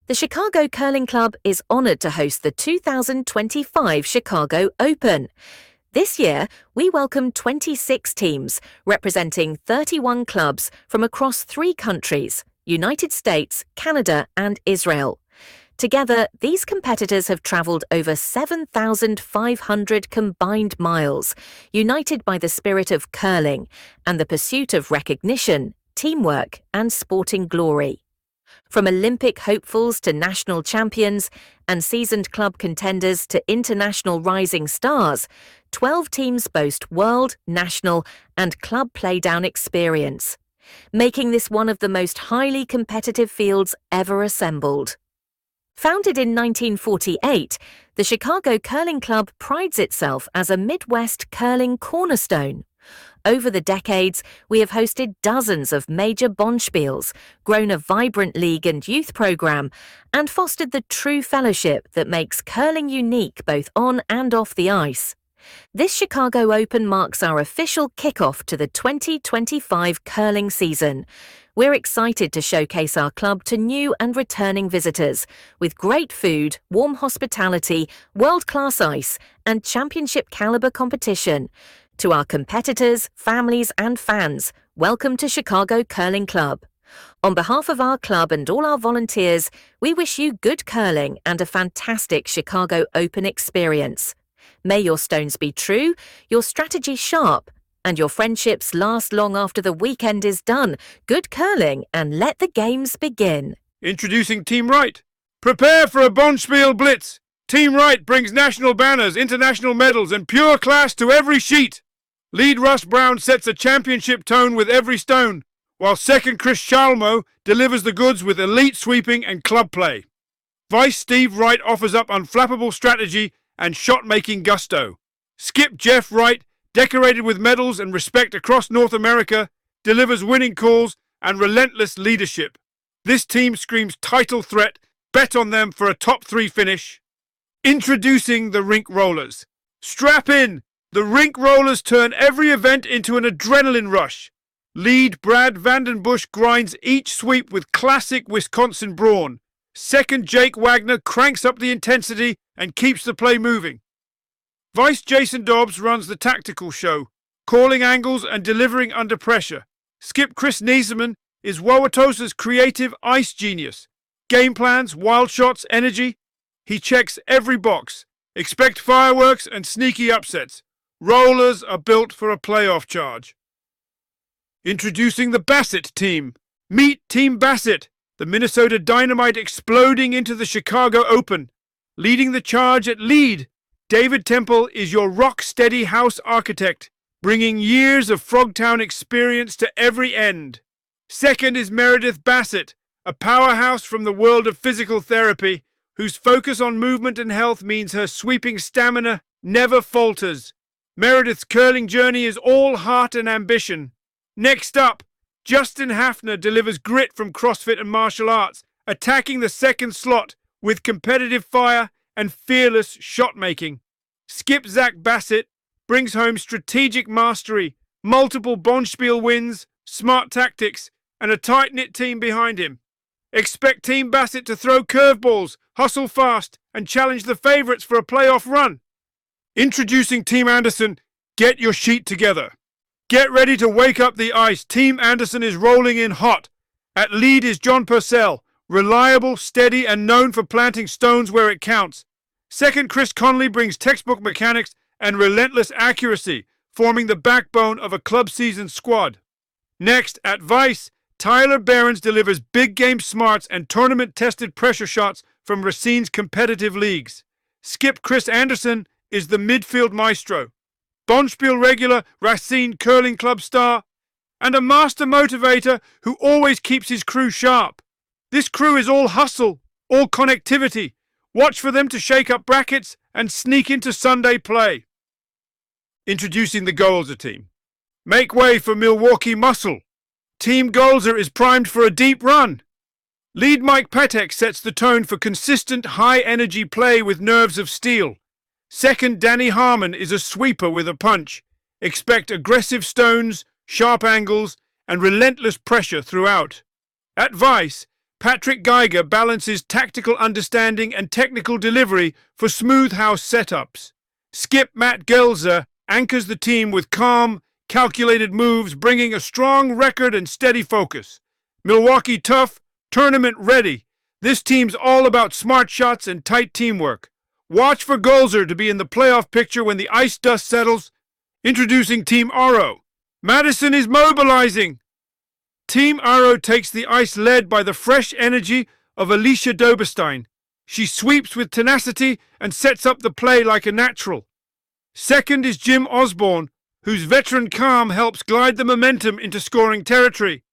The Chicago Curling Club is honored to host the 2025 Chicago Open. This year, we welcome 26 teams representing 31 clubs from across 3 countries: United States, Canada, and Israel. Together, these competitors have traveled over 7,500 combined miles, united by the spirit of curling and the pursuit of recognition, teamwork, and sporting glory. From Olympic hopefuls to national champions and seasoned club contenders to international rising stars, 12 teams boast world, national, and club playdown experience, making this one of the most highly competitive fields ever assembled. Founded in 1948, the Chicago Curling Club prides itself as a Midwest curling cornerstone. Over the decades, we have hosted dozens of major Bonspiels, grown a vibrant league and youth program, and fostered the true fellowship that makes curling unique both on and off the ice. This Chicago Open marks our official kickoff to the 2025 curling season. We're excited to showcase our club to new and returning visitors with great food, warm hospitality, world-class ice, and championship-caliber competition. To our competitors, families, and fans, welcome to Chicago Curling Club. On behalf of our club and all our volunteers, we wish you good curling and a fantastic Chicago Open experience. May your stones be true, your strategy sharp, and your friendships last long after the weekend is done. Good curling, and let the games begin. Introducing Team Wright. Prepare for a Bonspiel blitz. Team Wright brings national banners, international medals, and pure class to every sheet. Lead Russ Brown sets a championship tone with every stone, while second Chris Chalmo delivers the goods with elite sweeping and club play. Vice Steve Wright offers up unflappable strategy and shot-making gusto. Skip Jeff Wright, decorated with medals and respect across North America, delivers winning calls and relentless leadership. This team screams title threat. Bet on them for a top 3 finish. Introducing the Rink Rollers. Strap in! The Rink Rollers turn every event into an adrenaline rush. Lead Brad Vandenbush grinds each sweep with classic Wisconsin brawn. Second Jake Wagner cranks up the intensity and keeps the play moving. Vice Jason Dobbs runs the tactical show, calling angles and delivering under pressure. Skip Chris Niesemann is Wauwatosa's creative ice genius. Game plans, wild shots, energy. He checks every box. Expect fireworks and sneaky upsets. Rollers are built for a playoff charge. Introducing the Bassett team. Meet Team Bassett, the Minnesota Dynamite exploding into the Chicago Open. Leading the charge at lead, David Temple is your rock-steady house architect, bringing years of Frogtown experience to every end. Second is Meredith Bassett, a powerhouse from the world of physical therapy, whose focus on movement and health means her sweeping stamina never falters. Meredith's curling journey is all heart and ambition. Next up, Justin Hafner delivers grit from CrossFit and martial arts, attacking the second slot with competitive fire and fearless shot-making. Skip Zach Bassett brings home strategic mastery, multiple Bonspiel wins, smart tactics, and a tight-knit team behind him. Expect Team Bassett to throw curveballs, hustle fast, and challenge the favorites for a playoff run. Introducing Team Anderson, get your sheet together. Get ready to wake up the ice. Team Anderson is rolling in hot. At lead is John Purcell, reliable, steady, and known for planting stones where it counts. Second, Chris Conley brings textbook mechanics and relentless accuracy, forming the backbone of a club season squad. Next, at Vice, Tyler Behrens delivers big game smarts and tournament-tested pressure shots from Racine's competitive leagues. Skip Chris Anderson is the midfield maestro, Bonspiel regular, Racine Curling Club star, and a master motivator who always keeps his crew sharp. This crew is all hustle, all connectivity. Watch for them to shake up brackets and sneak into Sunday play. Introducing the Golzer team. Make way for Milwaukee Muscle. Team Golzer is primed for a deep run. Lead Mike Patek sets the tone for consistent high-energy play with nerves of steel. Second, Danny Harmon is a sweeper with a punch. Expect aggressive stones, sharp angles, and relentless pressure throughout. At Vice, Patrick Geiger balances tactical understanding and technical delivery for smooth house setups. Skip Matt Gelzer anchors the team with calm, calculated moves, bringing a strong record and steady focus. Milwaukee tough, tournament ready. This team's all about smart shots and tight teamwork. Watch for Gelzer to be in the playoff picture when the ice dust settles. Introducing Team Aro. Madison is mobilizing. Team Aro takes the ice led by the fresh energy of Alicia Doberstein. She sweeps with tenacity and sets up the play like a natural. Second is Jim Osborne, whose veteran calm helps glide the momentum into scoring territory.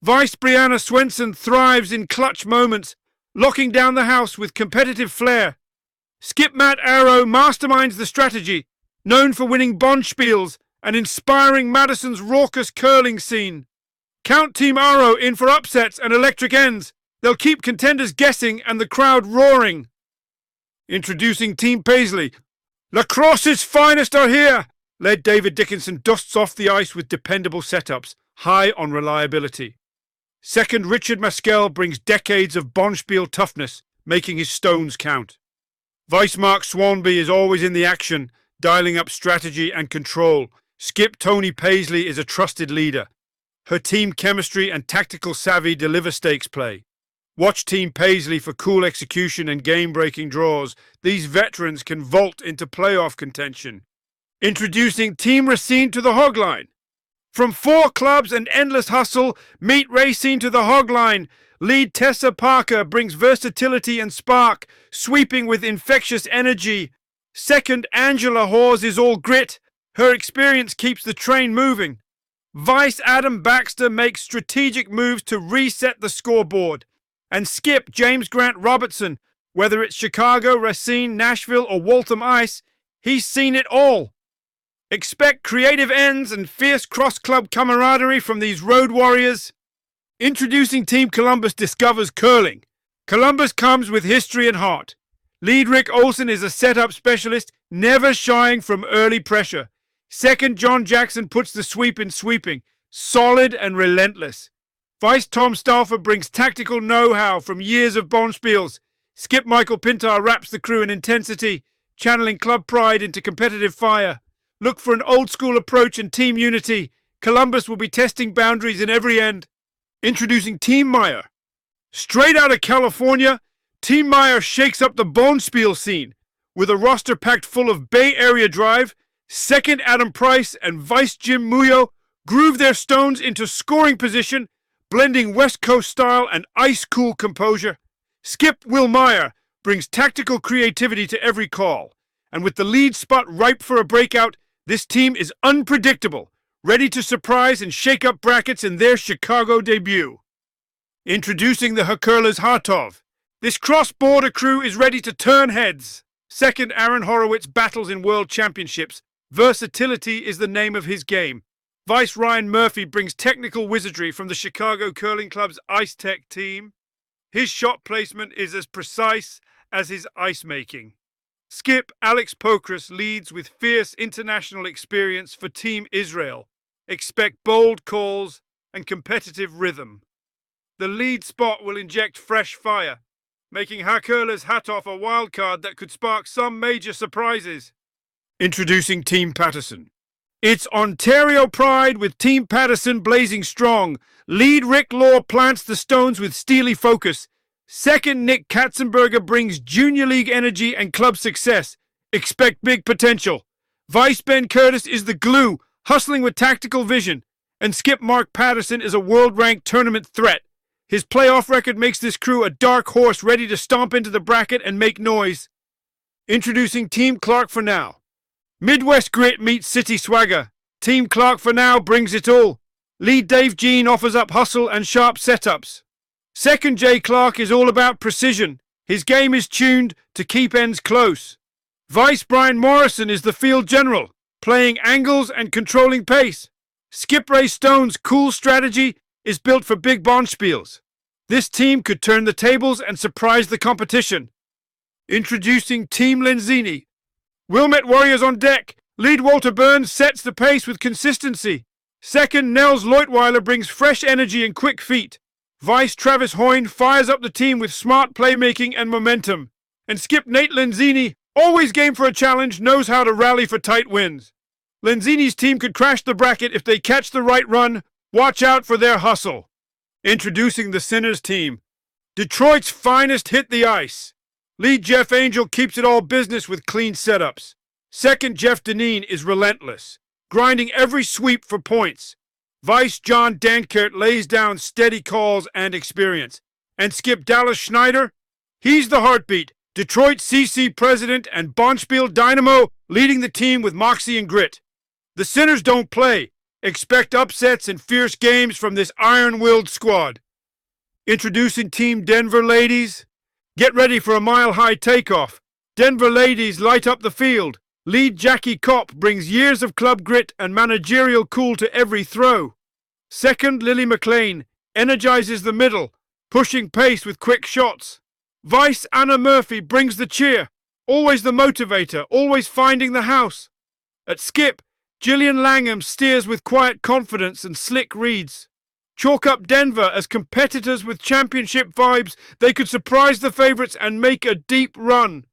Vice Brianna Swenson thrives in clutch moments, locking down the house with competitive flair. Skip Matt Arrow masterminds the strategy, known for winning Bonspiels and inspiring Madison's raucous curling scene. Count Team Aro in for upsets and electric ends. They'll keep contenders guessing and the crowd roaring. Introducing Team Paisley. Lacrosse's finest are here! Led David Dickinson dusts off the ice with dependable setups, high on reliability. Second, Richard Maskell brings decades of Bonspiel toughness, making his stones count. Vice Mark Swanby is always in the action, dialing up strategy and control. Skip Tony Paisley is a trusted leader. Her team chemistry and tactical savvy deliver stakes play. Watch Team Paisley for cool execution and game-breaking draws. These veterans can vault into playoff contention. Introducing Team Racine to the Hogline. From 4 clubs and endless hustle, meet Racine to the Hogline. Lead Tessa Parker brings versatility and spark, sweeping with infectious energy. Second, Angela Hawes is all grit. Her experience keeps the train moving. Vice Adam Baxter makes strategic moves to reset the scoreboard. And skip James Grant Robertson, whether it's Chicago, Racine, Nashville, or Waltham Ice, he's seen it all. Expect creative ends and fierce cross-club camaraderie from these road warriors. Introducing Team Columbus discovers curling. Columbus comes with history and heart. Lead Rick Olsen is a setup specialist, never shying from early pressure. Second, John Jackson puts the sweep in sweeping, solid and relentless. Vice Tom Stauffer brings tactical know-how from years of Bonspiels. Skip Michael Pintar wraps the crew in intensity, channeling club pride into competitive fire. Look for an old-school approach and team unity. Columbus will be testing boundaries in every end. Introducing Team Meyer. Straight out of California, Team Meyer shakes up the Bonspiel scene with a roster packed full of Bay Area drive. Second, Adam Price and Vice Jim Muyo groove their stones into scoring position, blending West Coast style and ice-cool composure. Skip Will Meyer brings tactical creativity to every call. And with the lead spot ripe for a breakout, this team is unpredictable, ready to surprise and shake up brackets in their Chicago debut. Introducing the Hurkers Hartov. This cross-border crew is ready to turn heads. Second, Aaron Horowitz battles in world championships. Versatility is the name of his game. Vice Ryan Murphy brings technical wizardry from the Chicago Curling Club's Ice Tech team. His shot placement is as precise as his ice making. Skip Alex Pokras leads with fierce international experience for Team Israel. Expect bold calls and competitive rhythm. The lead spot will inject fresh fire, making Hakurla's Hatov a wild card that could spark some major surprises. Introducing Team Patterson. It's Ontario pride with Team Patterson blazing strong. Lead Rick Law plants the stones with steely focus. Second, Nick Katzenberger brings junior league energy and club success. Expect big potential. Vice Ben Curtis is the glue, hustling with tactical vision. And Skip Mark Patterson is a world-ranked tournament threat. His playoff record makes this crew a dark horse ready to stomp into the bracket and make noise. Introducing Team Clark for Now. Midwest grit meets city swagger. Team Clark for Now brings it all. Lead Dave Jean offers up hustle and sharp setups. Second, Jay Clark is all about precision. His game is tuned to keep ends close. Vice Brian Morrison is the field general, playing angles and controlling pace. Skip Ray Stone's cool strategy is built for big bonspiels. This team could turn the tables and surprise the competition. Introducing Team Lenzini. Wilmette Warriors on deck. Lead Walter Burns sets the pace with consistency. Second, Nels Leutweiler brings fresh energy and quick feet. Vice Travis Hoyne fires up the team with smart playmaking and momentum. And skip Nate Lenzini, always game for a challenge, knows how to rally for tight wins. Lenzini's team could crash the bracket if they catch the right run. Watch out for their hustle. Introducing the Sinners team. Detroit's finest hit the ice. Lead Jeff Angel keeps it all business with clean setups. Second Jeff Deneen is relentless, grinding every sweep for points. Vice John Dankert lays down steady calls and experience. And skip Dallas Schneider? He's the heartbeat. Detroit CC president and Bonspiel Dynamo leading the team with moxie and grit. The Sinners don't play. Expect upsets and fierce games from this iron-willed squad. Introducing Team Denver Ladies. Get ready for a mile-high takeoff. Denver Ladies light up the field. Lead Jackie Kopp brings years of club grit and managerial cool to every throw. Second Lily McLean energizes the middle, pushing pace with quick shots. Vice Anna Murphy brings the cheer, always the motivator, always finding the house. At skip, Gillian Langham steers with quiet confidence and slick reads. Chalk up Denver as competitors with championship vibes. They could surprise the favorites and make a deep run.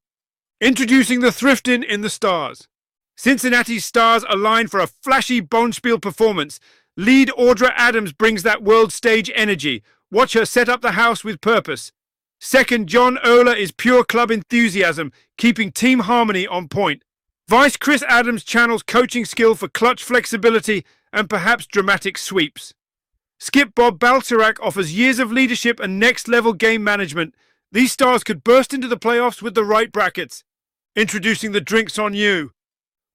Introducing the Thriftin in the Stars. Cincinnati's stars align for a flashy Bonspiel performance. Lead Audra Adams brings that world stage energy. Watch her set up the house with purpose. Second John Ola is pure club enthusiasm, keeping team harmony on point. Vice Chris Adams channels coaching skill for clutch flexibility and perhaps dramatic sweeps. Skip Bob Balcerak offers years of leadership and next-level game management. These stars could burst into the playoffs with the right brackets. Introducing the drinks on you.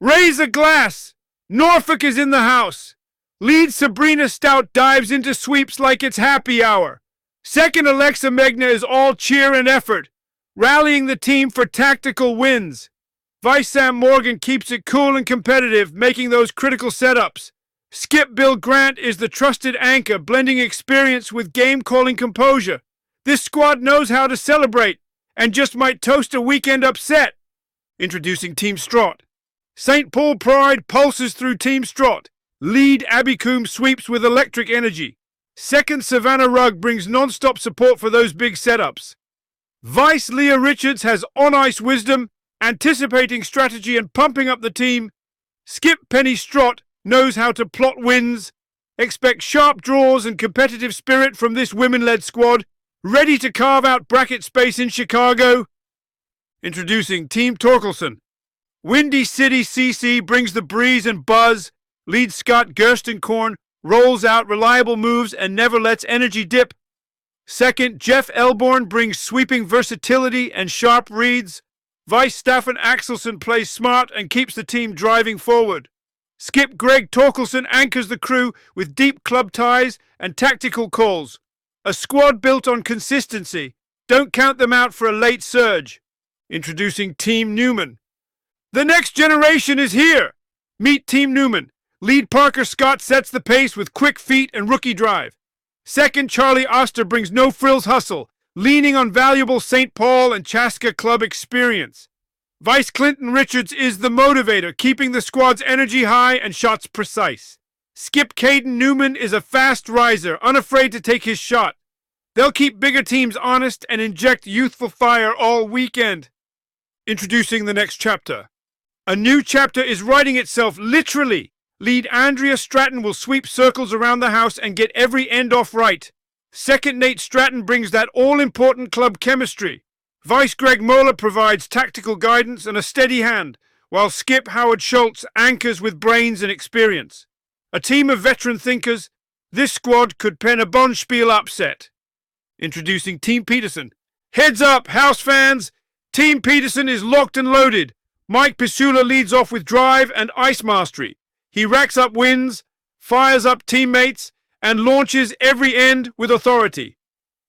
Raise a glass! Norfolk is in the house. Lead Sabrina Stout dives into sweeps like it's happy hour. Second Alexa Megna is all cheer and effort, rallying the team for tactical wins. Vice Sam Morgan keeps it cool and competitive, making those critical setups. Skip Bill Grant is the trusted anchor, blending experience with game-calling composure. This squad knows how to celebrate, and just might toast a weekend upset. Introducing Team Strott. St. Paul Pride pulses through Team Strott. Lead Abby Coombs sweeps with electric energy. Second Savannah Rugg brings non-stop support for those big setups. Vice Leah Richards has on-ice wisdom, anticipating strategy and pumping up the team. Skip Penny Strott knows how to plot wins. Expect sharp draws and competitive spirit from this women-led squad, ready to carve out bracket space in Chicago. Introducing Team Torkelson. Windy City CC brings the breeze and buzz. Lead Scott Gerstenkorn rolls out reliable moves and never lets energy dip. Second, Jeff Elborn brings sweeping versatility and sharp reads. Vice Staffan Axelson plays smart and keeps the team driving forward. Skip Greg Torkelson anchors the crew with deep club ties and tactical calls. A squad built on consistency. Don't count them out for a late surge. Introducing Team Newman. The next generation is here. Meet Team Newman. Lead Parker Scott sets the pace with quick feet and rookie drive. Second, Charlie Oster brings no-frills hustle, leaning on valuable St. Paul and Chaska club experience. Vice Clinton Richards is the motivator, keeping the squad's energy high and shots precise. Skip Caden Newman is a fast riser, unafraid to take his shot. They'll keep bigger teams honest and inject youthful fire all weekend. Introducing the next chapter. A new chapter is writing itself literally. Lead Andrea Stratton will sweep circles around the house and get every end off right. Second Nate Stratton brings that all-important club chemistry. Vice Greg Moeller provides tactical guidance and a steady hand, while Skip Howard Schultz anchors with brains and experience. A team of veteran thinkers, this squad could pen a Bonspiel upset. Introducing Team Peterson. Heads up, house fans! Team Peterson is locked and loaded. Mike Pisula leads off with drive and ice mastery. He racks up wins, fires up teammates, and launches every end with authority.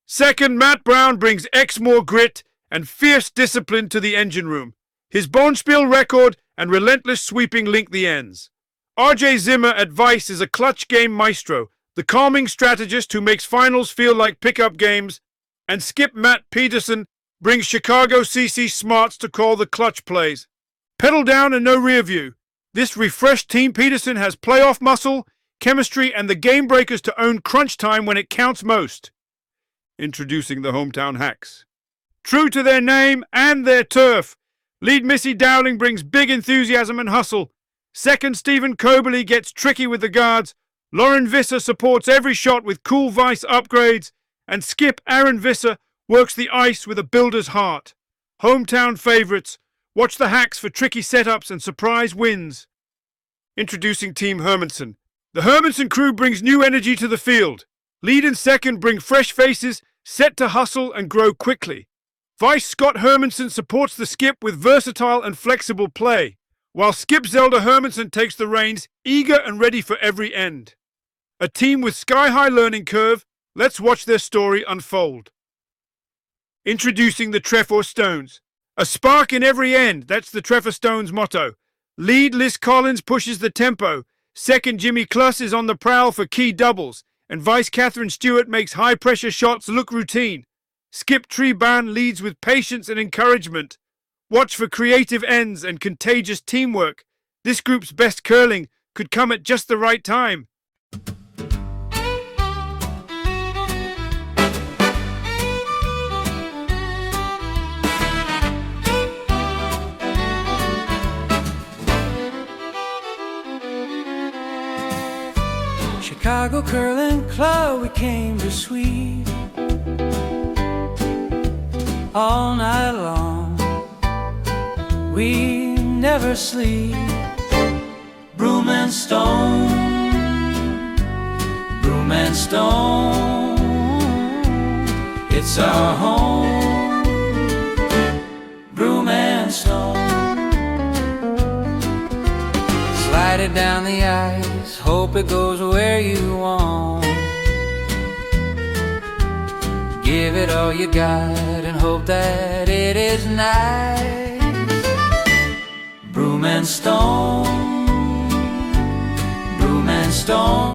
Second, Matt Brown brings Exmoor grit and fierce discipline to the engine room. His Bonspiel record and relentless sweeping link the ends. RJ Zimmer at Vice is a clutch game maestro, the calming strategist who makes finals feel like pickup games, and Skip Matt Peterson brings Chicago CC smarts to call the clutch plays. Pedal down and no rear view. This refreshed Team Peterson has playoff muscle, chemistry, and the game breakers to own crunch time when it counts most. Introducing the hometown Hacks. True to their name and their turf, lead Missy Dowling brings big enthusiasm and hustle. Second, Stephen Coberly gets tricky with the guards. Lauren Visser supports every shot with cool vice upgrades. And skip Aaron Visser works the ice with a builder's heart. Hometown favourites. Watch the Hacks for tricky setups and surprise wins. Introducing Team Hermansen. The Hermansen crew brings new energy to the field. Lead and second bring fresh faces, set to hustle and grow quickly. Vice Scott Hermansen supports the skip with versatile and flexible play, while Skip Zelda Hermansen takes the reins, eager and ready for every end. A team with sky-high learning curve, let's watch their story unfold. Introducing the Trefor Stones. A spark in every end, that's the Trefor Stones motto. Lead Liz Collins pushes the tempo. Second, Jimmy Kluss is on the prowl for key doubles, and Vice Catherine Stewart makes high-pressure shots look routine. Skip Treban leads with patience and encouragement. Watch for creative ends and contagious teamwork. This group's best curling could come at just the right time. Chicago Curling Club, we came to sweep all night long. We never sleep. Broom and stone, broom and stone, it's our home. Broom and stone. Slide it down the ice, hope it goes where you want. Give it all you got and hope that it is nice. Broom and stone, broom and stone.